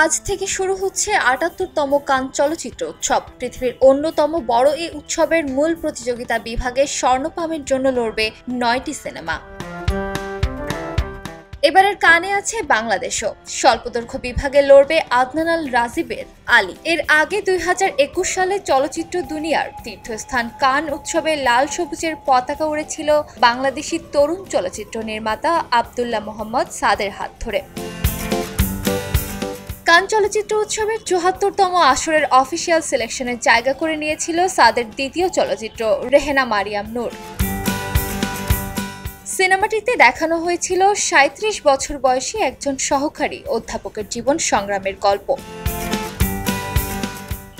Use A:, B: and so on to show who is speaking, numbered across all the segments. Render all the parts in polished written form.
A: আজ থেকে শুরু হচ্ছে ৭৮তম কান চলচ্চিত্র উৎসব। পৃথিবীর অন্যতম বড় এই উৎসবের মূল প্রতিযোগিতা বিভাগে স্বর্ণপামের জন্য লড়বে ৯টি সিনেমা। এবারের কানে আছে বাংলাদেশও। স্বল্পদৈর্ঘ্য বিভাগে লড়বে আদনান আল রাজিবের আলী। এর আগে ২০২১ সালে চলচ্চিত্র দুনিয়ার তীর্থস্থান কান উৎসবে লাল সবুজের পতাকা উড়েছিল বাংলাদেশি তরুণ চলচ্চিত্র নির্মাতা আব্দুল্লাহ মোহাম্মদ সাদের হাত ধরে। কান চলচ্চিত্র উৎসবের ৭৪তম আসরের অফিসিয়াল সিলেকশনে জায়গা করে নিয়েছিল সাদের দ্বিতীয় চলচ্চিত্র রেহেনা মারিয়াম নূর। সিনেমাটিতে দেখানো হয়েছিল ৩৭ বছর বয়সী একজন সহকারী অধ্যাপকের জীবন সংগ্রামের গল্প।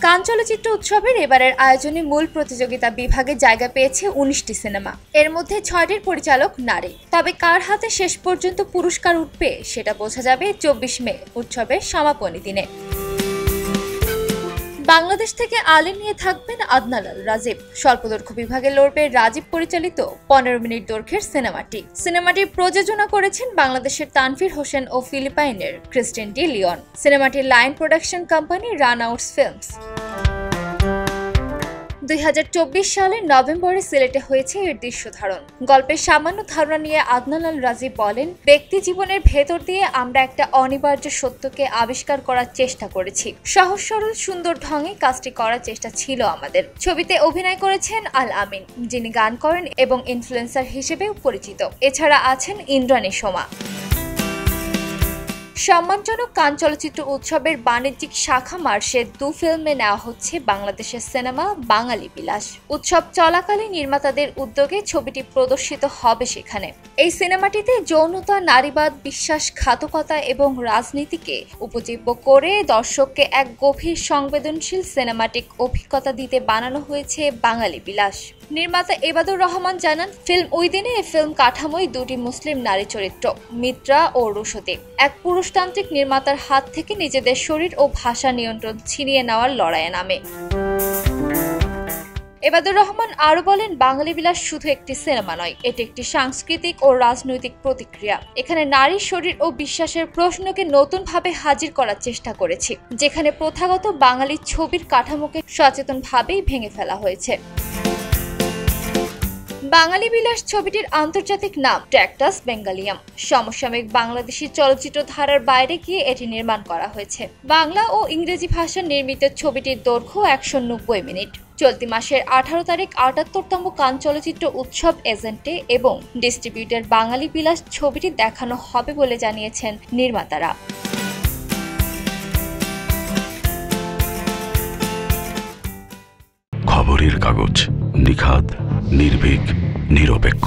A: কান চলচ্চিত্র উৎসবের এবারের আয়োজনে মূল প্রতিযোগিতা বিভাগে জায়গা পেয়েছে ১৯টি সিনেমা। এর মধ্যে ৬টির পরিচালক নারী। তবে কার হাতে শেষ পর্যন্ত পুরস্কার উঠবে সেটা বোঝা যাবে ২৪ মে উৎসবের সমাপনী দিনে। বাংলাদেশ থেকে আলী নিয়ে থাকবেন আদনান আল রাজিব। স্বল্পদৈর্ঘ্য বিভাগে লড়বে রাজীব পরিচালিত ১৫ মিনিট দৈর্ঘ্যের সিনেমাটির প্রযোজনা করেছেন বাংলাদেশের তানভীর হোসেন ও ফিলিপাইনের ক্রিস্টিন ডি লিওন। সিনেমাটির লাইন প্রোডাকশন কোম্পানি রানআউটস ফিল্মস। ২০২৪ সালের নভেম্বরে সিলেটে হয়েছে এর দৃশ্য ধারণ। গল্পের সামান্য ধারণা নিয়ে আদনান আল রাজিব বলেন, ব্যক্তি জীবনের ভেতর দিয়ে আমরা একটা অনিবার্য সত্যকে আবিষ্কার করার চেষ্টা করেছি। সহজ সরল সুন্দর ঢঙে কাজটি করার চেষ্টা ছিল আমাদের। ছবিতে অভিনয় করেছেন আল আমিন, যিনি গান করেন এবং ইনফ্লুয়েন্সার হিসেবেও পরিচিত। এছাড়া আছেন ইন্দ্রাণী সোমা। সম্মানজনক কান চলচ্চিত্র উৎসবের বাণিজ্যিক শাখা মার্চে ২ ফিল্মে নেওয়া হচ্ছে বাংলাদেশের সিনেমা বাঙালি বিলাস। উৎসব চলাকালে নির্মাতাদের উদ্যোগে ছবিটি প্রদর্শিত হবে সেখানে। এই সিনেমাটিতে যৌনতা, নারীবাদ, বিশ্বাসঘাতকতা এবং রাজনীতিকে উপজীব্য করে দর্শককে এক গভীর সংবেদনশীল সিনেমাটিক অভিজ্ঞতা দিতে বানানো হয়েছে বাঙালি বিলাস। নির্মাতা এবাদুর রহমান জানান, ফিল্ম ওই দিনে ফিল্ম কাঠামোই ২টি মুসলিম নারী চরিত্র মিত্রা ও রুশতি এক পুরুষতান্ত্রিক নির্মাতার হাত থেকে নিজেদের শরীর ও ভাষা নিয়ন্ত্রণ ছিনিয়ে নেওয়ার লড়াইয়ে নামে। এবাদুর রহমান আরো বলেন, বাঙালি বিলাস শুধু একটি সিনেমা নয়, এটি একটি সাংস্কৃতিক ও রাজনৈতিক প্রতিক্রিয়া। এখানে নারীর শরীর ও বিশ্বাসের প্রশ্নকে নতুনভাবে হাজির করার চেষ্টা করেছি, যেখানে প্রথাগত বাঙালি ছবির কাঠামোকে সচেতনভাবেই ভেঙে ফেলা হয়েছে। বাঙালি বিলাস ছবিটির আন্তর্জাতিক নাম ট্র্যাক্টাস বেঙ্গালিয়াম। সমসাময়িক বাংলাদেশি চলচ্চিত্র ধারার বাইরে গিয়ে এটি নির্মাণ করা হয়েছে। বাংলা ও ইংরেজি ভাষায় নির্মিত ছবিটির দৈর্ঘ্য ১৯০ মিনিট। চলতি মাসের ১৮ তারিখ ৭৮তম কান চলচ্চিত্র উৎসব এজেন্টে এবং ডিস্ট্রিবিউটর বাঙালি বিলাস ছবিটি দেখানো হবে বলে জানিয়েছেন নির্মাতারা।
B: খবরের কাগজ, নিখাত, নির্ভীক, নিরপেক্ষ।